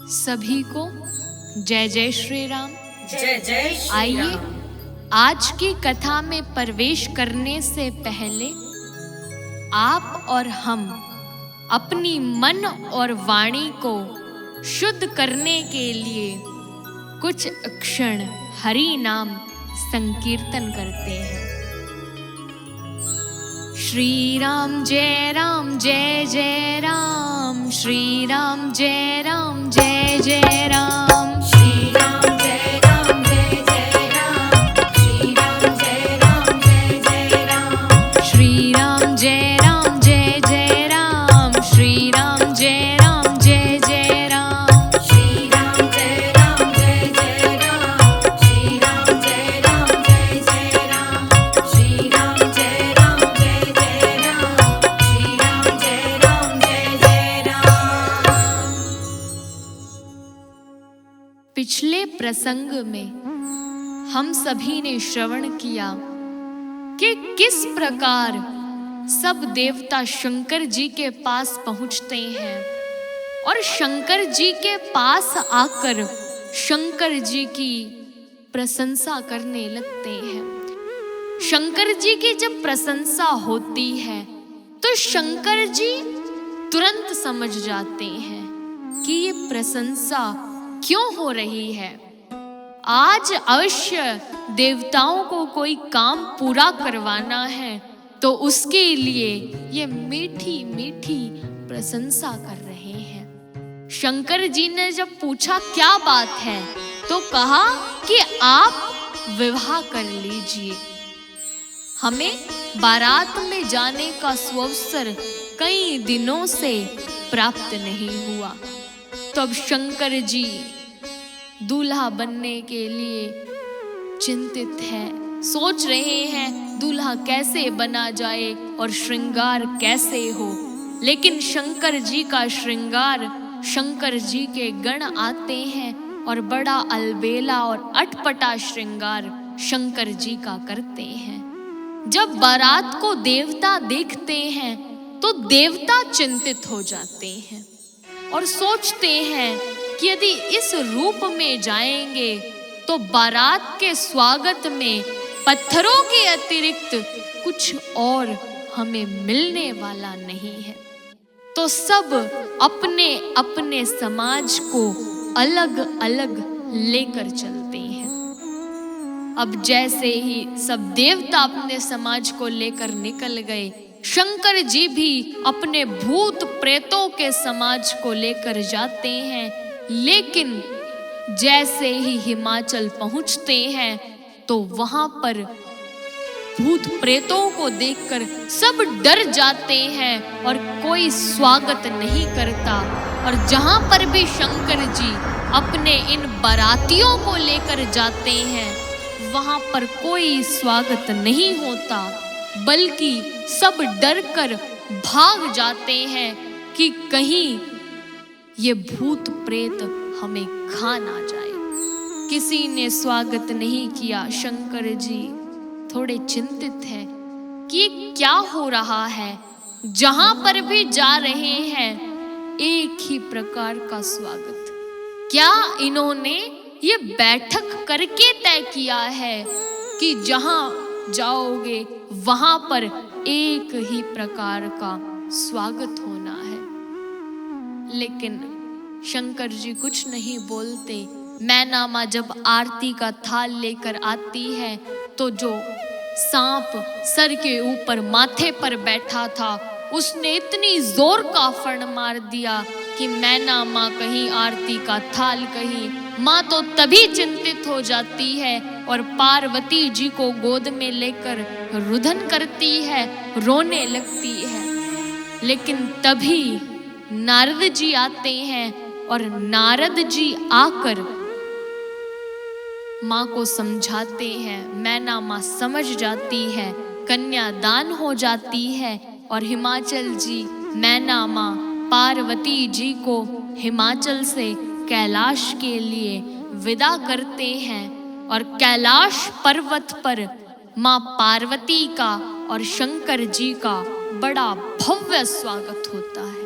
सभी को जय जय श्री राम। जय जय श्री आइए राम। आज की कथा में प्रवेश करने से पहले आप और हम अपनी मन और वाणी को शुद्ध करने के लिए कुछ क्षण हरि नाम संकीर्तन करते हैं। श्री राम जय राम जय जय राम, श्री राम जय राम जय जय राम, श्री राम जय राम जय जय राम, श्री राम जय राम जय जय राम, श्री राम जय राम जय जय राम, श्री राम जय राम जय जय राम, श्री राम जय राम जय जय राम, श्री राम जय राम जय जय राम, श्री राम जय राम जय जय राम, श्री राम जय राम जय जय राम। पिछले प्रसंग में हम सभी ने श्रवण किया कि किस प्रकार सब देवता शंकर जी के पास पहुंचते हैं और शंकर जी के पास आकर शंकर जी की प्रशंसा करने लगते हैं। शंकर जी की जब प्रशंसा होती है तो शंकर जी तुरंत समझ जाते हैं कि ये प्रशंसा क्यों हो रही है। आज अवश्य देवताओं को कोई काम पूरा करवाना है तो उसके लिए ये मीठी मीठी प्रशंसा कर रहे हैं। शंकर जी ने जब पूछा क्या बात है तो कहा कि आप विवाह कर लीजिए, हमें बारात में जाने का सुअवसर कई दिनों से प्राप्त नहीं हुआ। तब शंकर जी दूल्हा बनने के लिए चिंतित है, सोच रहे हैं दूल्हा कैसे बना जाए और श्रृंगार कैसे हो। लेकिन शंकर जी का श्रृंगार, शंकर जी के गण आते हैं और बड़ा अलबेला और अटपटा श्रृंगार शंकर जी का करते हैं। जब बारात को देवता देखते हैं तो देवता चिंतित हो जाते हैं और सोचते हैं कि यदि इस रूप में जाएंगे तो बारात के स्वागत में पत्थरों के अतिरिक्त कुछ और हमें मिलने वाला नहीं है। तो सब अपने अपने समाज को अलग अलग लेकर चलते हैं। अब जैसे ही सब देवता अपने समाज को लेकर निकल गए, शंकर जी भी अपने भूत प्रेतों के समाज को लेकर जाते हैं। लेकिन जैसे ही हिमाचल पहुंचते हैं तो वहां पर भूत प्रेतों को देखकर सब डर जाते हैं और कोई स्वागत नहीं करता। और जहां पर भी शंकर जी अपने इन बारातियों को लेकर जाते हैं वहां पर कोई स्वागत नहीं होता, बल्कि सब डरकर भाग जाते हैं कि कहीं ये भूत प्रेत हमें खा ना जाए। किसी ने स्वागत नहीं किया। शंकर जी थोड़े चिंतित हैं कि क्या हो रहा है। जहां पर भी जा रहे हैं एक ही प्रकार का स्वागत। क्या इन्होंने ये बैठक करके तय किया है कि जहां जाओगे वहां पर एक ही प्रकार का स्वागत होना है। लेकिन शंकर जी कुछ नहीं बोलते। मैना माँ जब आरती का थाल लेकर आती है तो जो सांप सर के ऊपर माथे पर बैठा था उसने इतनी जोर का फण मार दिया कि मैना माँ कहीं आरती का थाल कहीं। माँ तो तभी चिंतित हो जाती है और पार्वती जी को गोद में लेकर रुदन करती है, रोने लगती है। लेकिन तभी नारद जी आते हैं और नारद जी आकर माँ को समझाते हैं। मैना माँ समझ जाती है, कन्यादान हो जाती है और हिमाचल जी, मैना माँ पार्वती जी को हिमाचल से कैलाश के लिए विदा करते हैं। और कैलाश पर्वत पर माँ पार्वती का और शंकर जी का बड़ा भव्य स्वागत होता है।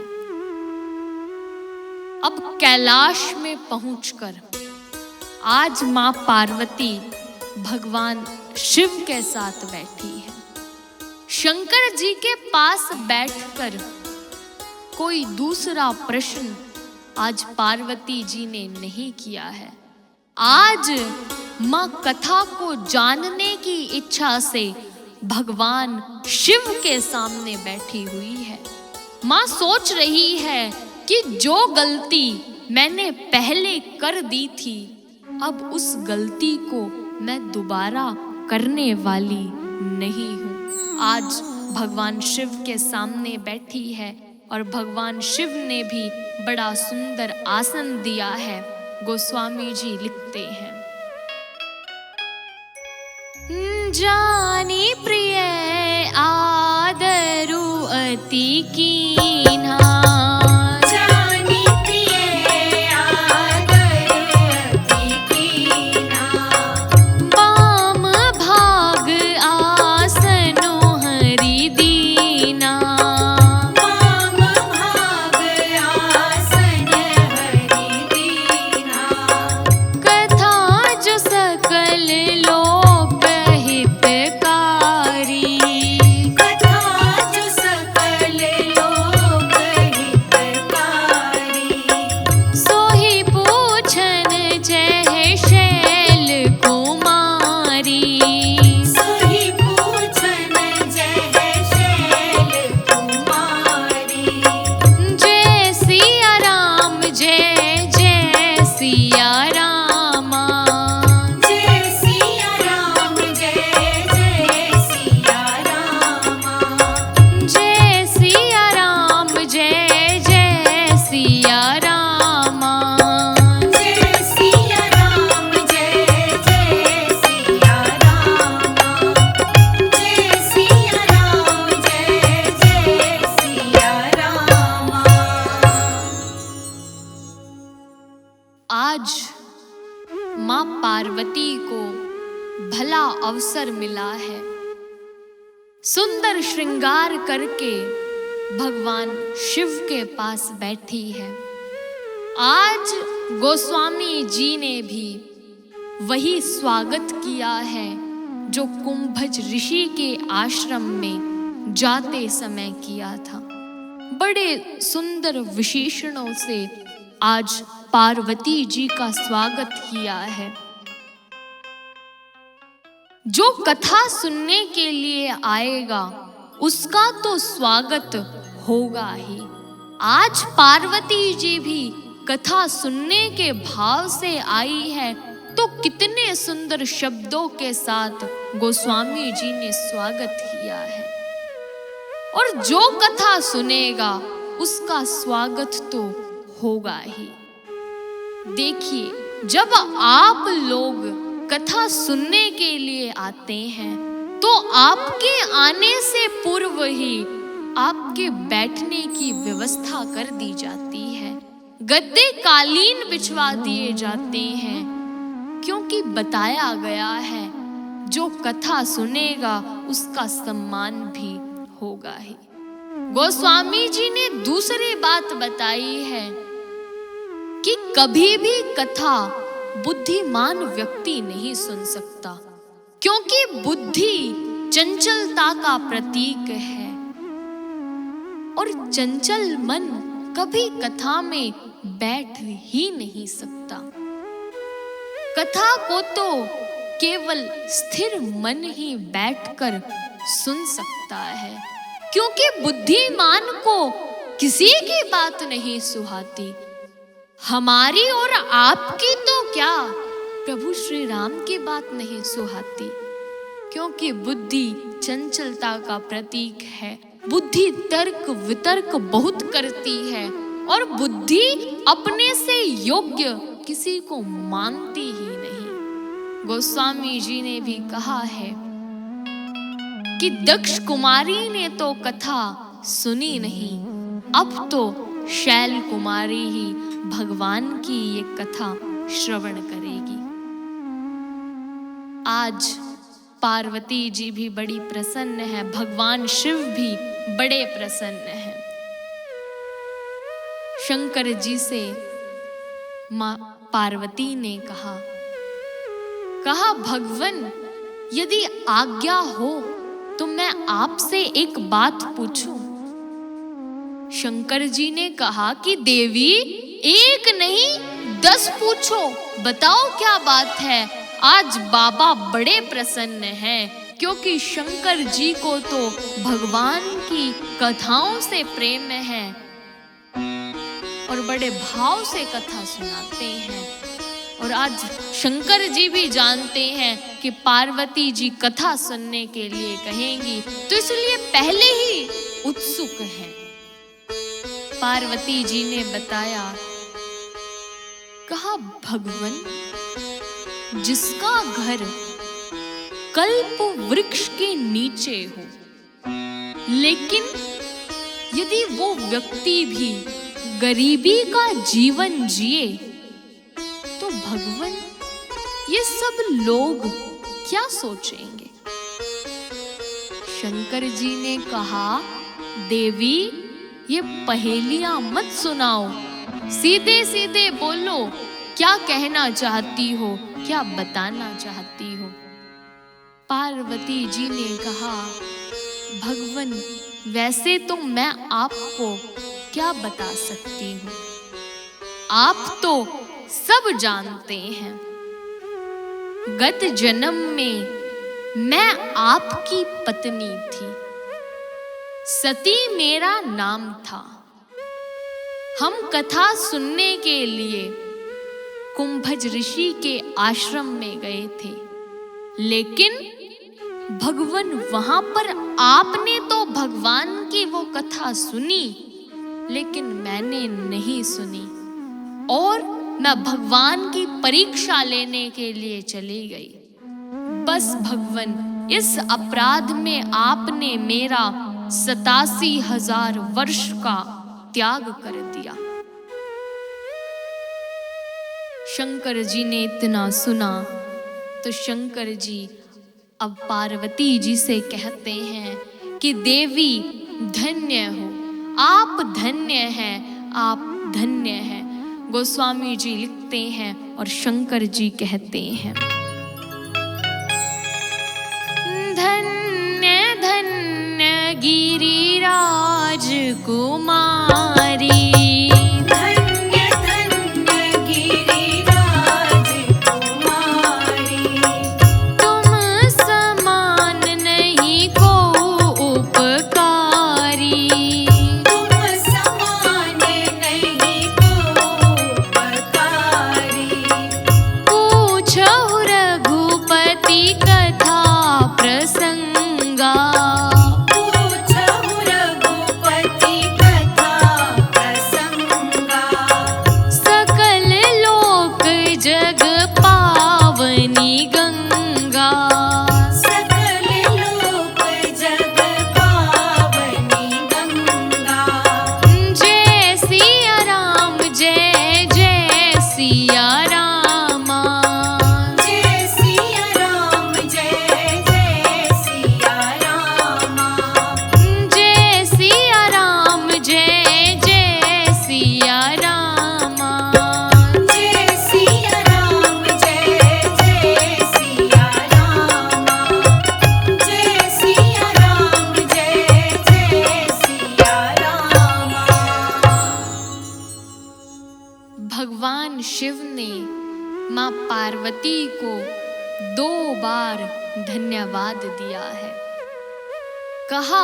अब कैलाश में पहुंचकर आज मां पार्वती भगवान शिव के साथ बैठी है। शंकर जी के पास बैठकर कोई दूसरा प्रश्न आज पार्वती जी ने नहीं किया है। आज मां कथा को जानने की इच्छा से भगवान शिव के सामने बैठी हुई है। मां सोच रही है कि जो गलती मैंने पहले कर दी थी, अब उस गलती को मैं दोबारा करने वाली नहीं हूँ। आज भगवान शिव के सामने बैठी है और भगवान शिव ने भी बड़ा सुंदर आसन दिया है। गोस्वामी जी लिखते हैं, जानी प्रिय आदरु अति कीन्हा, जानी प्रिय आदरु अति कीन्हा, बाम भाग आसनो हरि दीना, बाम भाग आसन हरि दीना, कथा जो सकल लोक हितकारी, कथा जो सकल लोक हितकारी, सोही पूछन जय शैल कुमारी, सोही पूछन जय शैल कुमारी, जय सिया राम जय जय सिया रामा, जय सिया राम जय जय सिया रामा, जय सिया राम जय जय सिया रामा, जय सिया राम जय जय सिया रामा, जय सिया राम जय जय सिया रामा। आज मां पार्वती को भला अवसर मिला है। सुंदर श्रृंगार करके भगवान शिव के पास बैठी है। आज गोस्वामी जी ने भी वही स्वागत किया है जो कुंभज ऋषि के आश्रम में जाते समय किया था। बड़े सुंदर विशेषणों से आज पार्वती जी का स्वागत किया है। जो कथा सुनने के लिए आएगा उसका तो स्वागत होगा ही। आज पार्वती जी भी कथा सुनने के भाव से आई है, तो कितने सुंदर शब्दों के साथ गोस्वामी जी ने स्वागत किया है। और जो कथा सुनेगा उसका स्वागत तो होगा ही। देखिए, जब आप लोग कथा सुनने के लिए आते हैं तो आपके आने से पूर्व ही आपके बैठने की व्यवस्था कर दी जाती है। गद्दे कालीन बिछवा दिए जाते हैं, क्योंकि बताया गया है जो कथा सुनेगा उसका सम्मान भी होगा ही। गोस्वामी जी ने दूसरी बात बताई है कि कभी भी कथा बुद्धिमान व्यक्ति नहीं सुन सकता, क्योंकि बुद्धि चंचलता का प्रतीक है और चंचल मन कभी कथा में बैठ ही नहीं सकता। कथा को तो केवल स्थिर मन ही बैठकर सुन सकता है, क्योंकि बुद्धिमान को किसी की बात नहीं सुहाती। हमारी और आपकी तो क्या, प्रभु श्री राम की बात नहीं सुहाती, क्योंकि बुद्धि चंचलता का प्रतीक है। बुद्धि तर्क वितर्क बहुत करती है और बुद्धि अपने से योग्य किसी को मानती ही नहीं। गोस्वामी जी ने भी कहा है कि दक्ष कुमारी ने तो कथा सुनी नहीं, अब तो शैल कुमारी ही भगवान की ये कथा श्रवण करेगी। आज पार्वती जी भी बड़ी प्रसन्न है, भगवान शिव भी बड़े प्रसन्न हैं। शंकर जी से माँ पार्वती ने कहा, भगवन, यदि आज्ञा हो तो मैं आपसे एक बात पूछूं। शंकर जी ने कहा कि देवी, एक नहीं 10 पूछो, बताओ क्या बात है। आज बाबा बड़े प्रसन्न हैं क्योंकि शंकर जी को तो भगवान की कथाओं से प्रेम है और बड़े भाव से कथा सुनाते हैं। और आज शंकर जी भी जानते हैं कि पार्वती जी कथा सुनने के लिए कहेंगी, तो इसलिए पहले ही उत्सुक हैं। पार्वती जी ने बताया, कहा, भगवन, जिसका घर कल्प वृक्ष के नीचे हो, लेकिन यदि वो व्यक्ति भी गरीबी का जीवन जिए, तो भगवन ये सब लोग क्या सोचेंगे। शंकर जी ने कहा, देवी, ये पहेलियां मत सुनाओ, सीधे सीधे बोलो, क्या कहना चाहती हो, क्या बताना चाहती हो। पार्वती जी ने कहा, भगवन, वैसे तो मैं आपको क्या बता सकती हूँ, आप तो सब जानते हैं। गत जन्म में मैं आपकी पत्नी थी, सती मेरा नाम था। हम कथा सुनने के लिए कुंभज ऋषि के आश्रम में गए थे, लेकिन भगवन वहां पर आपने तो भगवान की वो कथा सुनी, लेकिन मैंने नहीं सुनी और मैं भगवान की परीक्षा लेने के लिए चली गई। बस भगवन, इस अपराध में आपने मेरा 87,000 वर्ष का त्याग कर दिया। शंकर जी ने इतना सुना तो शंकर जी अब पार्वती जी से कहते हैं कि देवी, धन्य हो, आप धन्य हैं, आप धन्य हैं। गोस्वामी जी लिखते हैं और शंकर जी कहते हैं, धन्य धन्य गिरिराज कुमारी, भगवान शिव ने मां पार्वती को 2 बार धन्यवाद दिया है। कहा,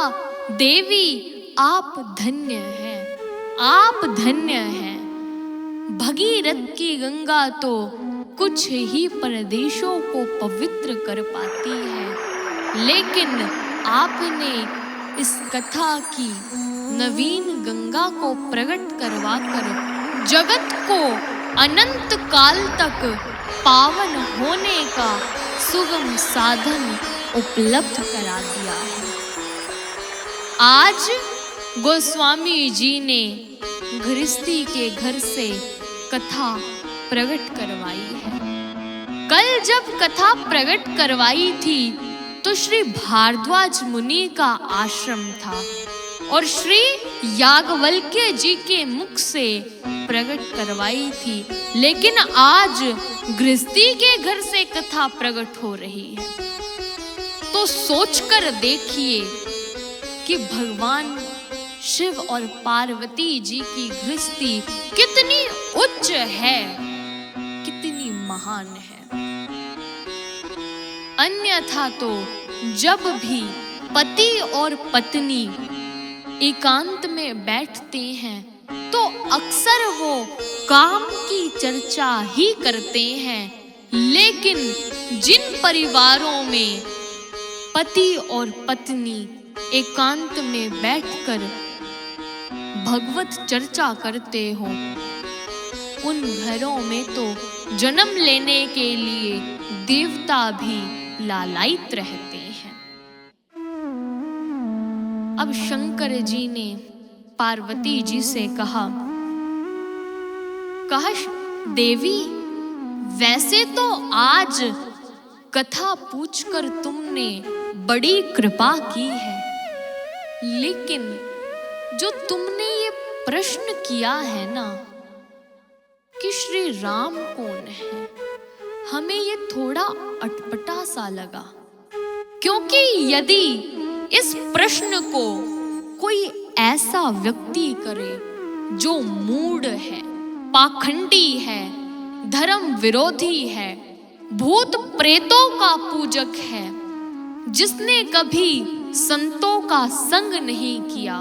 देवी, आप धन्य हैं, आप धन्य हैं। भगीरथ की गंगा तो कुछ ही प्रदेशों को पवित्र कर पाती है, लेकिन आपने इस कथा की नवीन गंगा को प्रकट करवाकर जगत को अनंत काल तक पावन होने का सुगम साधन उपलब्ध करा दिया है। आज गोस्वामी जी ने गृहस्थी के घर से कथा प्रकट करवाई है। कल जब कथा प्रकट करवाई थी तो श्री भारद्वाज मुनि का आश्रम था। और श्री याज्ञवल्क्य जी के मुख से प्रकट करवाई थी, लेकिन आज गृहस्थी के घर से कथा प्रकट हो रही है। तो सोचकर देखिए कि भगवान शिव और पार्वती जी की गृहस्थी कितनी उच्च है, कितनी महान है। अन्यथा तो जब भी पति और पत्नी एकांत में बैठते हैं तो अक्सर वो काम की चर्चा ही करते हैं, लेकिन जिन परिवारों में पति और पत्नी एकांत में बैठकर भगवत चर्चा करते हो, उन घरों में तो जन्म लेने के लिए देवता भी लालायित रहते हैं। अब शंकर जी ने पार्वती जी से कहा देवी, वैसे तो आज कथा पूछकर तुमने बड़ी कृपा की है, लेकिन जो तुमने ये प्रश्न किया है ना कि श्री राम कौन है, हमें ये थोड़ा अटपटा सा लगा। क्योंकि यदि इस प्रश्न को कोई ऐसा व्यक्ति करे जो मूढ़ है, पाखंडी है, धर्म विरोधी है, भूत प्रेतों का पूजक है, जिसने कभी संतों का संग नहीं किया,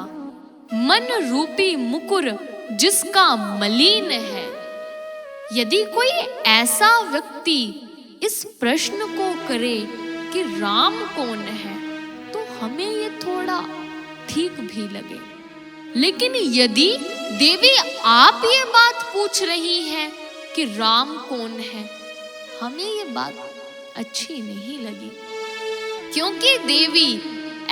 मन रूपी मुकुर जिसका मलिन है, यदि कोई ऐसा व्यक्ति इस प्रश्न को करे कि राम कौन है, तो हमें ये थोड़ा ठीक भी लगे। लेकिन यदि देवी आप ये बात पूछ रही हैं कि राम कौन है, हमें ये बात अच्छी नहीं लगी। क्योंकि देवी,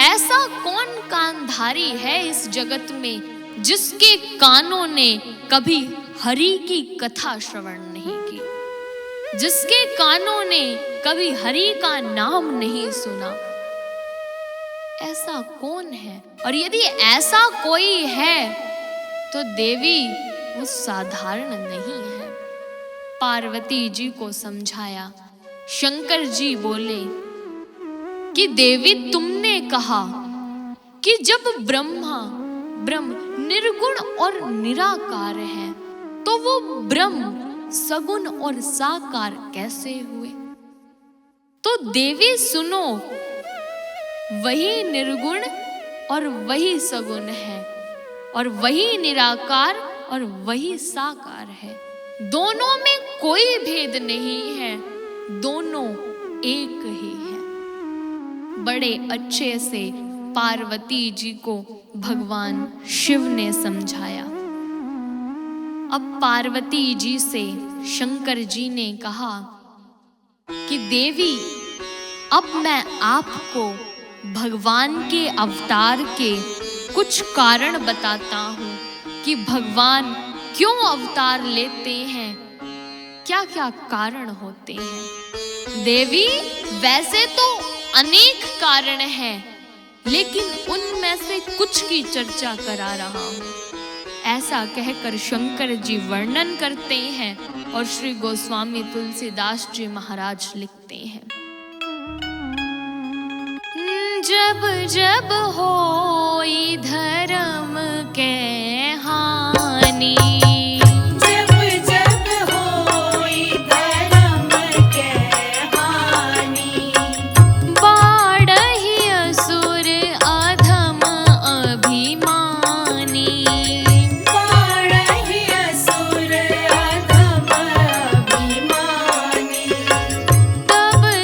ऐसा कौन कानधारी है इस जगत में जिसके कानों ने कभी हरि की कथा श्रवण नहीं की, जिसके कानों ने कभी हरि का नाम नहीं सुना? ऐसा कौन है? और यदि ऐसा कोई है तो देवी वो साधारण नहीं है। पार्वती जी को समझाया। शंकर जी बोले कि देवी, तुमने कहा कि जब ब्रह्म निर्गुण और निराकार है, तो वो ब्रह्म सगुण और साकार कैसे हुए? तो देवी सुनो, वही निर्गुण और वही सगुण है, और वही निराकार और वही साकार है। दोनों में कोई भेद नहीं है, दोनों एक ही है। बड़े अच्छे से पार्वती जी को भगवान शिव ने समझाया। अब पार्वती जी से शंकर जी ने कहा कि देवी, अब मैं आपको भगवान के अवतार के कुछ कारण बताता हूँ कि भगवान क्यों अवतार लेते हैं, क्या क्या कारण होते हैं। देवी, वैसे तो अनेक कारण हैं, लेकिन उनमें से कुछ की चर्चा करा रहा हूँ। ऐसा कहकर शंकर जी वर्णन करते हैं और श्री गोस्वामी तुलसीदास जी महाराज लिखते हैं। जब जब होई धर्म के हानि,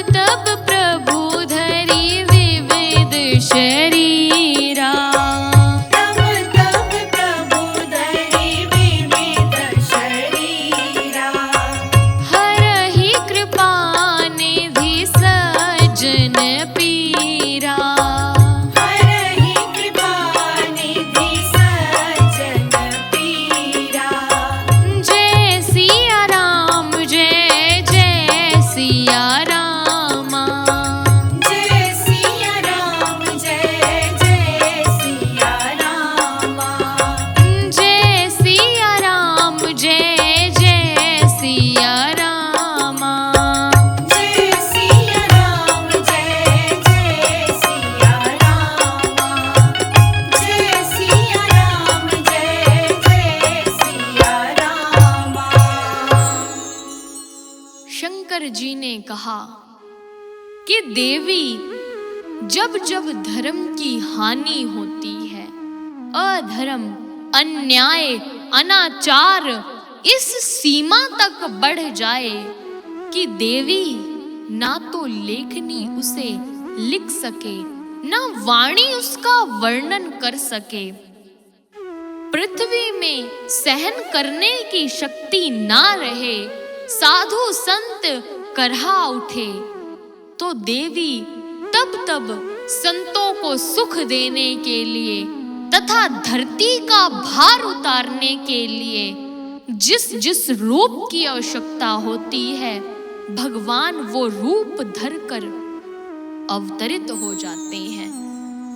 तब प्रभु शंकर जी ने कहा कि देवी, जब जब धर्म की हानि होती है, अधर्म, अन्याय, अनाचार इस सीमा तक बढ़ जाए कि देवी ना तो लेखनी उसे लिख सके, ना वाणी उसका वर्णन कर सके, पृथ्वी में सहन करने की शक्ति ना रहे, साधु संत करहा उठे, तो देवी तब संतों को सुख देने के लिए तथा धरती का भार उतारने के लिए जिस जिस रूप की आवश्यकता होती है, भगवान वो रूप धरकर अवतरित हो जाते हैं।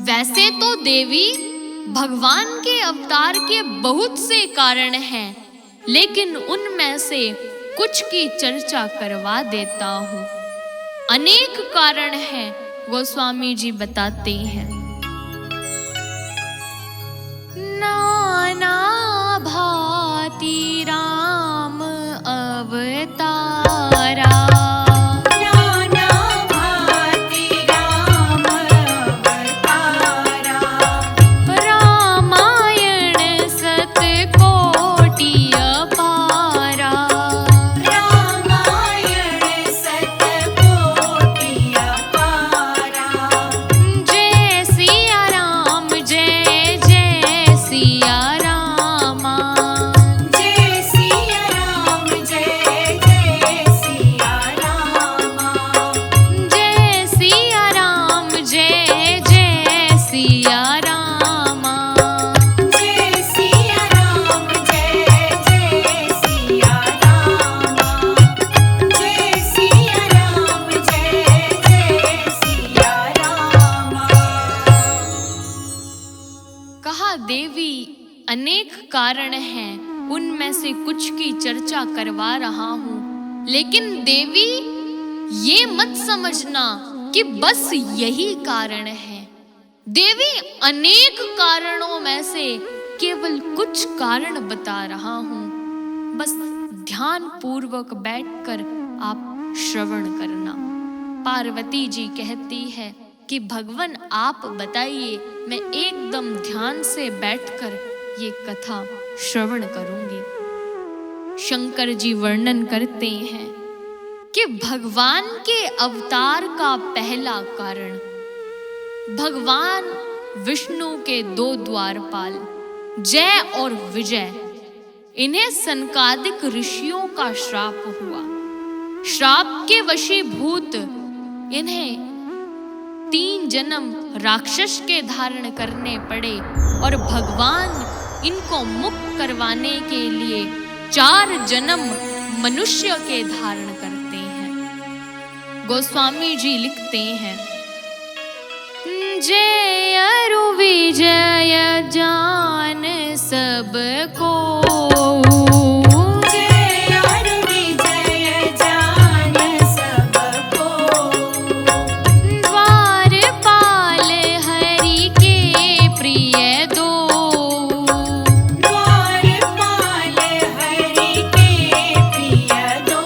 वैसे तो देवी, भगवान के अवतार के बहुत से कारण हैं, लेकिन उनमें से कुछ की चर्चा करवा देता हूँ। अनेक कारण हैं, गोस्वामी जी बताते हैं। नाना भांति राम अवतारा, नाना भांति राम अवतारा, रामायण सतकोटि अपारा, रामायण सतकोटि अपारा, जय सिया राम, जय जय सिया रामा, जय सिया राम, जय जय सिया रामा, जय सिया राम, जय जय सिया रामा, जय सिया राम, जय जय सिया रामा, जय सिया राम, जय जय सिया रामा। कहा देवी, अनेक कारण हैं, उनमें से कुछ की चर्चा करवा रहा हूँ, लेकिन देवी ये मत समझना कि बस यही कारण है। देवी, अनेक कारणों में से केवल कुछ कारण बता रहा हूँ, बस ध्यान पूर्वक बैठकर आप श्रवण करना। पार्वती जी कहती है कि भगवान आप बताइए, मैं एकदम ध्यान से बैठकर ये कथा श्रवण करूंगी। शंकर जी वर्णन करते हैं कि भगवान के अवतार का पहला कारण, भगवान विष्णु के दो द्वारपाल जय और विजय, इन्हें सनकादिक ऋषियों का श्राप हुआ। श्राप के वशीभूत इन्हें 3 जन्म राक्षस के धारण करने पड़े और भगवान इनको मुक्त करवाने के लिए 4 जन्म मनुष्य के धारण करते हैं। गोस्वामी जी लिखते हैं, जय अरु विजय जान सबको, जय अरु विजय जान सबको, द्वारपाल हरि के प्रिय दो, द्वारपाल हरि के प्रिय दो,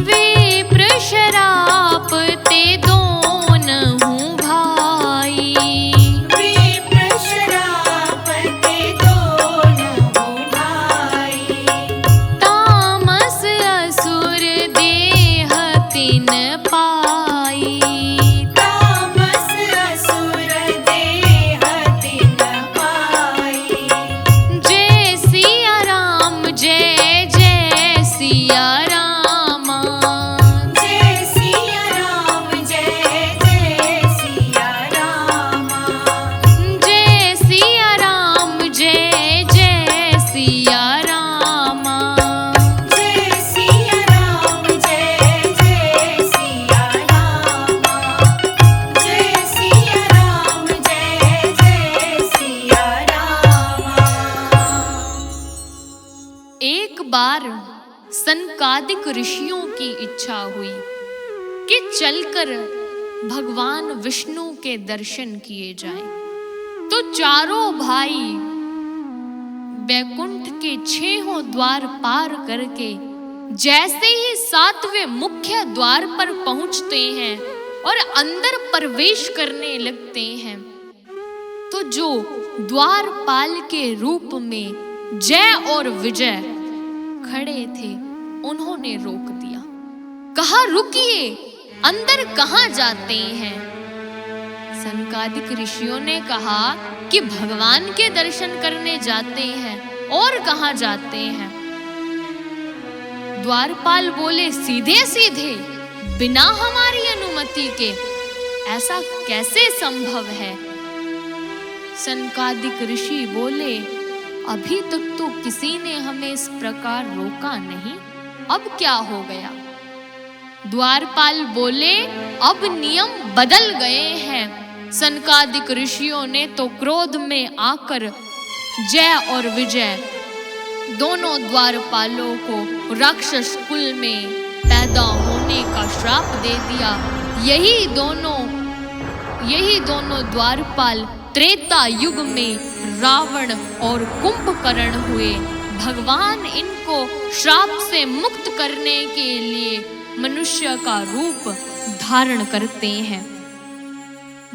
विप्र शराप ते दोनहु भाई, विप्र शराप ते दोनहु भाई, तामस असुर देह तिन पाई, तामस असुर देह तिन पाई, जय सिया राम, जय जय सिया रामा, जय सिया राम, जय जय सिया रामा, जय सिया राम, जय जय सिया रामा, जय सिया राम, जय जय सिया रामा, जय सिया राम, जय जय सिया रामा। एक बार सनकादिक ऋषियों की इच्छा हुई कि चलकर भगवान विष्णु के दर्शन किए जाएं। तो चारों भाई बैकुंठ के 6 द्वार पार करके जैसे ही 7वें मुख्य द्वार पर पहुंचते हैं और अंदर प्रवेश करने लगते हैं, तो जो द्वारपाल के रूप में जय और विजय खड़े थे, उन्होंने रोक दिया। कहा, रुकिए, अंदर कहां जाते हैं? सनकादिक ऋषियों ने कहा कि भगवान के दर्शन करने जाते हैं, और कहां जाते हैं? द्वारपाल बोले, सीधे सीधे बिना हमारी अनुमति के ऐसा कैसे संभव है? सनकादिक ऋषि बोले, अभी तक तो किसी ने हमें इस प्रकार रोका नहीं, अब क्या हो गया? द्वारपाल बोले, अब नियम बदल गए हैं। सनकादिक ऋषियों ने तो क्रोध में आकर जय और विजय दोनों द्वारपालों को राक्षस कुल में पैदा होने का श्राप दे दिया। यही दोनों द्वारपाल त्रेता युग में रावण और कुंभकर्ण हुए। भगवान इनको श्राप से मुक्त करने के लिए मनुष्य का रूप धारण करते हैं।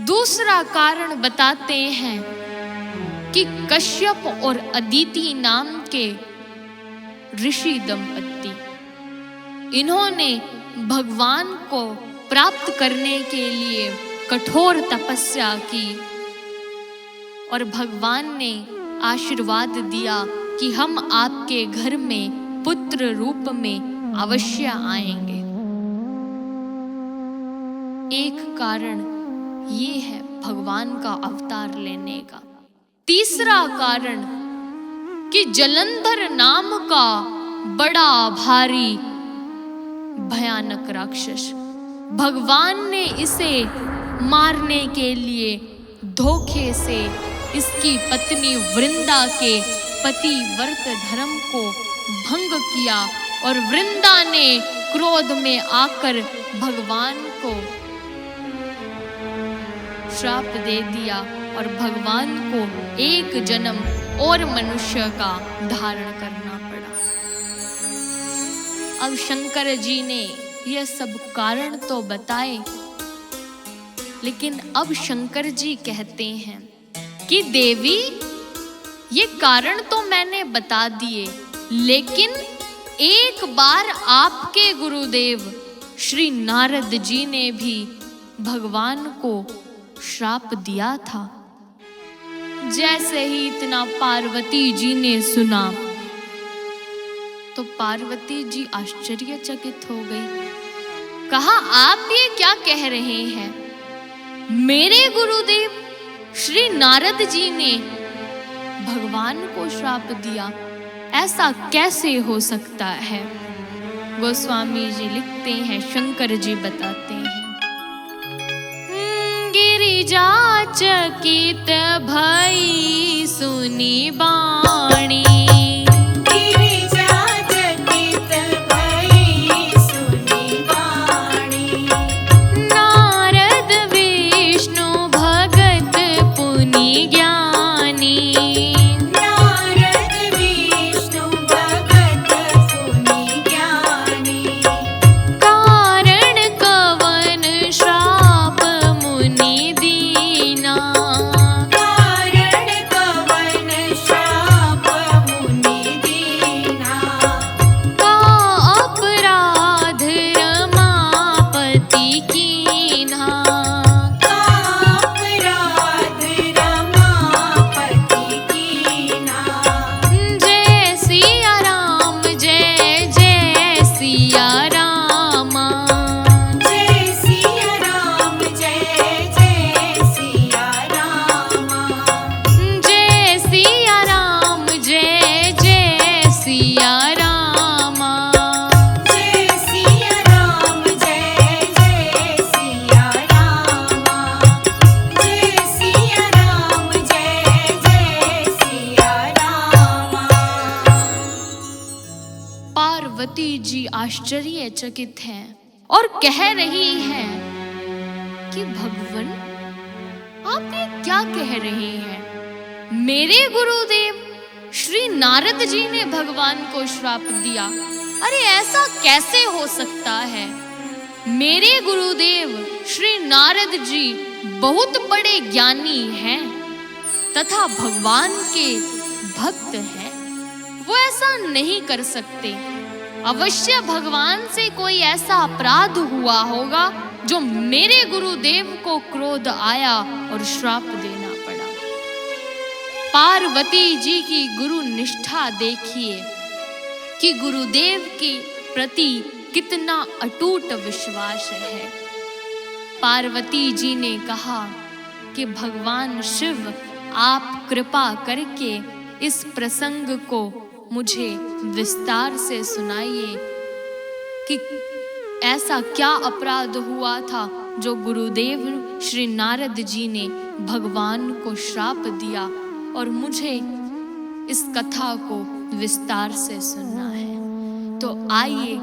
दूसरा कारण बताते हैं कि कश्यप और अदिति नाम के ऋषि दंपति, इन्होंने भगवान को प्राप्त करने के लिए कठोर तपस्या की और भगवान ने आशीर्वाद दिया कि हम आपके घर में पुत्र रूप में अवश्य आएंगे। एक कारण ये है भगवान का अवतार लेने का। तीसरा कारण कि जलंधर नाम का बड़ा भारी भयानक राक्षस, भगवान ने इसे मारने के लिए धोखे से इसकी पत्नी वृंदा के पतिव्रत धर्म को भंग किया और वृंदा ने क्रोध में आकर भगवान को श्राप दे दिया और भगवान को एक जन्म और मनुष्य का धारण करना पड़ा। अब शंकर जी ने यह सब कारण तो बताए, लेकिन अब शंकर जी कहते हैं कि देवी, ये कारण तो मैंने बता दिए, लेकिन एक बार आपके गुरुदेव श्री नारद जी ने भी भगवान को श्राप दिया था। जैसे ही इतना पार्वती जी ने सुना तो पार्वती जी आश्चर्यचकित हो गई। कहा, आप ये क्या कह रहे हैं? मेरे गुरुदेव श्री नारद जी ने भगवान को श्राप दिया, ऐसा कैसे हो सकता है? गोस्वामी जी लिखते हैं, शंकर जी बताते हैं, गिरिजा चकित भई सुनी बाणी, पार्वती जी आश्चर्यचकित हैं और कह रही हैं कि भगवान, आप ये क्या कह रहे हैं? मेरे गुरुदेव श्री नारद जी ने भगवान को श्राप दिया, अरे ऐसा कैसे हो सकता है? मेरे गुरुदेव श्री नारद जी बहुत बड़े ज्ञानी हैं तथा भगवान के भक्त हैं। वो ऐसा नहीं कर सकते। अवश्य भगवान से कोई ऐसा अपराध हुआ होगा जो मेरे गुरुदेव को क्रोध आया और श्राप देना पड़ा। पार्वती जी की गुरु निष्ठा देखिए कि गुरुदेव के प्रति कितना अटूट विश्वास है। पार्वती जी ने कहा कि भगवान शिव, आप कृपा करके इस प्रसंग को मुझे विस्तार से सुनाइए कि ऐसा क्या अपराध हुआ था जो गुरुदेव श्री नारद जी ने भगवान को श्राप दिया, और मुझे इस कथा को विस्तार से सुनना है। तो आइए,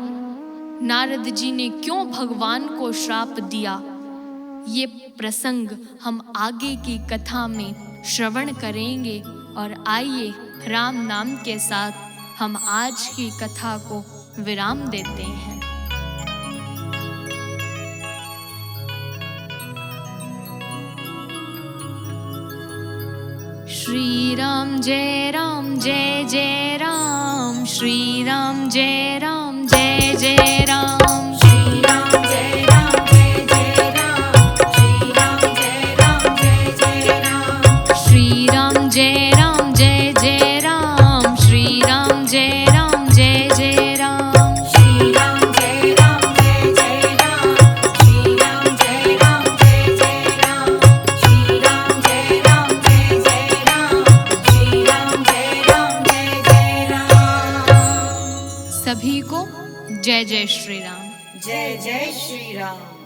नारद जी ने क्यों भगवान को श्राप दिया, ये प्रसंग हम आगे की कथा में श्रवण करेंगे। और आइए, राम नाम के साथ हम आज की कथा को विराम देते हैं। श्री राम जय राम जय जय राम, श्री राम जय राम जय जय राम, श्री राम जय राम जय जय राम, श्री राम जय राम जय जय राम, श्री राम जय राम जय जय राम, श्री राम जय राम जय जय राम, श्री राम जय राम जय जय राम, श्री राम जय राम जय जय राम, श्री राम जय राम जय जय राम, श्री राम जय राम जय जय राम। सभी को जय जय श्री राम। जय जय श्री राम।